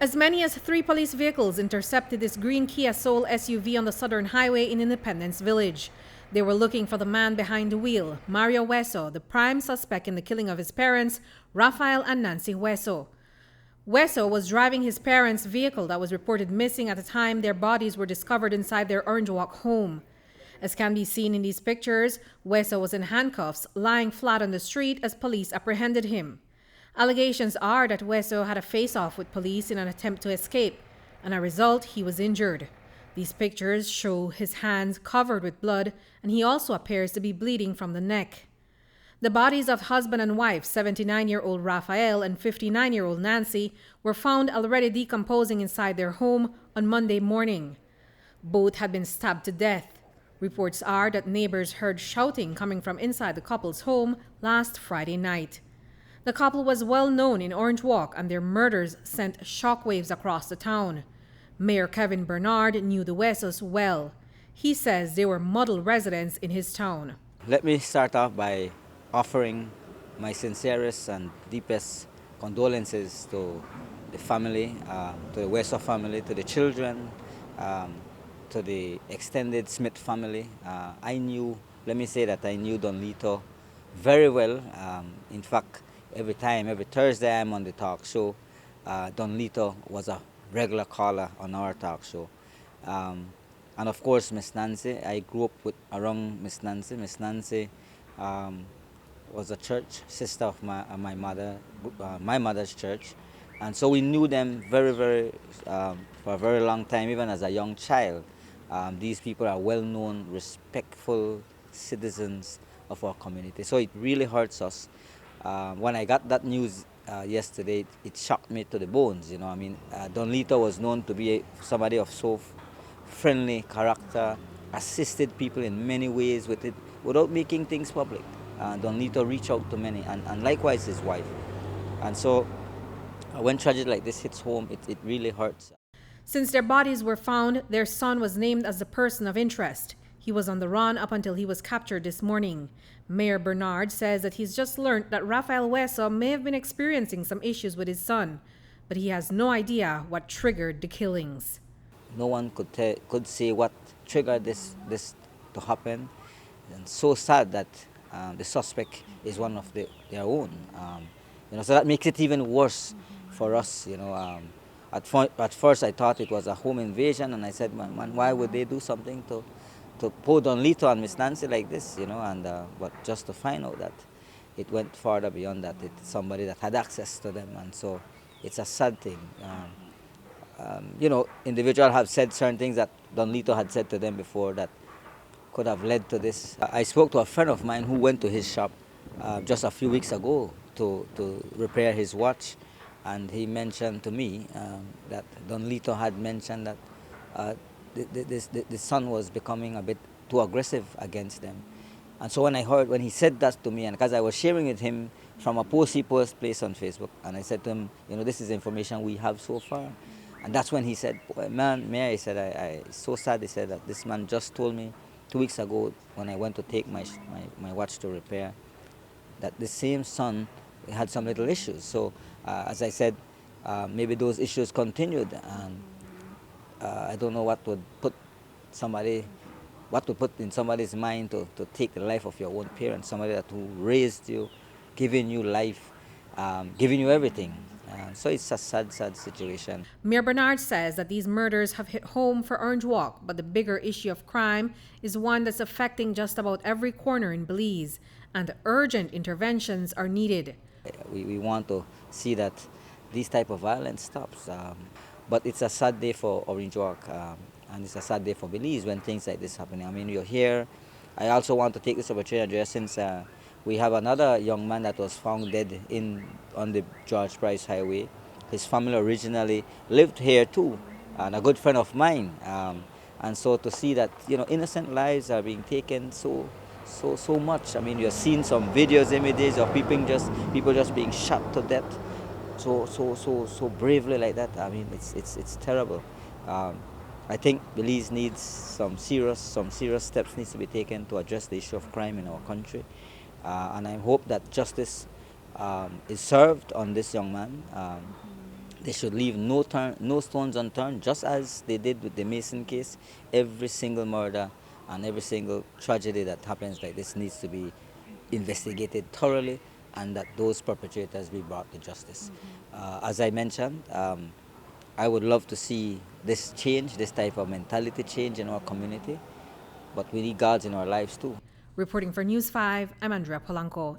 As many as 3 police vehicles intercepted this green Kia Soul SUV on the Southern Highway in Independence Village. They were looking for the man behind the wheel, Mario Huezo, the prime suspect in the killing of his parents, Rafael and Nancy Huezo. Huezo was driving his parents' vehicle that was reported missing at the time their bodies were discovered inside their Orange Walk home. As can be seen in these pictures, Huezo was in handcuffs, lying flat on the street as police apprehended him. Allegations are that Huezo had a face-off with police in an attempt to escape, and as a result, he was injured. These pictures show his hands covered with blood, and he also appears to be bleeding from the neck. The bodies of husband and wife, 79-year-old Rafael and 59-year-old Nancy, were found already decomposing inside their home on Monday morning. Both had been stabbed to death. Reports are that neighbors heard shouting coming from inside the couple's home last Friday night. The couple was well known in Orange Walk, and their murders sent shockwaves across the town. Mayor Kevin Bernard knew the Huesos well. He says they were model residents in his town. Let me start off by offering my sincerest and deepest condolences to the family, to the Hueso family, to the children, to the extended Smith family. Let me say that I knew Don Lito very well. In fact, every Thursday I'm on the talk show. Don Lito was a regular caller on our talk show. And of course, Miss Nancy. I grew up around Miss Nancy. Miss Nancy was a church sister of my mother's church. And so we knew them for a very long time, even as a young child. These people are well-known, respectful citizens of our community. So it really hurts us. When I got that news yesterday, it shocked me to the bones. I mean, Don Lito was known to be somebody of so friendly character, assisted people in many ways with it, without making things public. Don Lito reached out to many, and likewise his wife. And so when tragedy like this hits home, it really hurts. Since their bodies were found, their son was named as the person of interest. He was on the run up until he was captured this morning. Mayor Bernard says that he's just learned that Rafael Huezo may have been experiencing some issues with his son, but he has no idea what triggered the killings. No one could say what triggered this to happen. And so sad that the suspect is one of their own. So that makes it even worse for us. At first I thought it was a home invasion, and I said, man, why would they do something to put Don Lito and Miss Nancy like this, but just to find out that it went further beyond that. It's somebody that had access to them, and so it's a sad thing. Individuals have said certain things that Don Lito had said to them before that could have led to this. I spoke to a friend of mine who went to his shop just a few weeks ago to repair his watch, and he mentioned to me that Don Lito had mentioned that the son was becoming a bit too aggressive against them. And so when he said that to me, and because I was sharing with him from a post he placed on Facebook, and I said to him, this is information we have so far. And that's when he said, man, Mayor, he said, it's so sad. He said that this man just told me 2 weeks ago when I went to take my watch to repair, that the same son had some little issues. So as I said, maybe those issues continued, and I don't know what would put in somebody's mind to take the life of your own parents, somebody who raised you, giving you life, giving you everything. So it's a sad, sad situation. Mayor Bernard says that these murders have hit home for Orange Walk, but the bigger issue of crime is one that's affecting just about every corner in Belize, and urgent interventions are needed. We want to see that this type of violence stops. But it's a sad day for Orange Walk, and it's a sad day for Belize when things like this happen. I mean, you're here. I also want to take this opportunity, Andrea, since we have another young man that was found dead on the George Price Highway. His family originally lived here too, and a good friend of mine. And so to see that innocent lives are being taken so much. I mean, you're seeing some videos, images of people just being shot to death. So bravely like that. I mean, it's terrible. I think Belize needs some serious steps needs to be taken to address the issue of crime in our country, and I hope that justice is served on this young man. They should leave no stones unturned, just as they did with the Mason case. Every single murder and every single tragedy that happens like this needs to be investigated thoroughly, and that those perpetrators be brought to justice. As I mentioned, I would love to see this change, this type of mentality change in our community, but we need guards in our lives too. Reporting for News 5, I'm Andrea Polanco.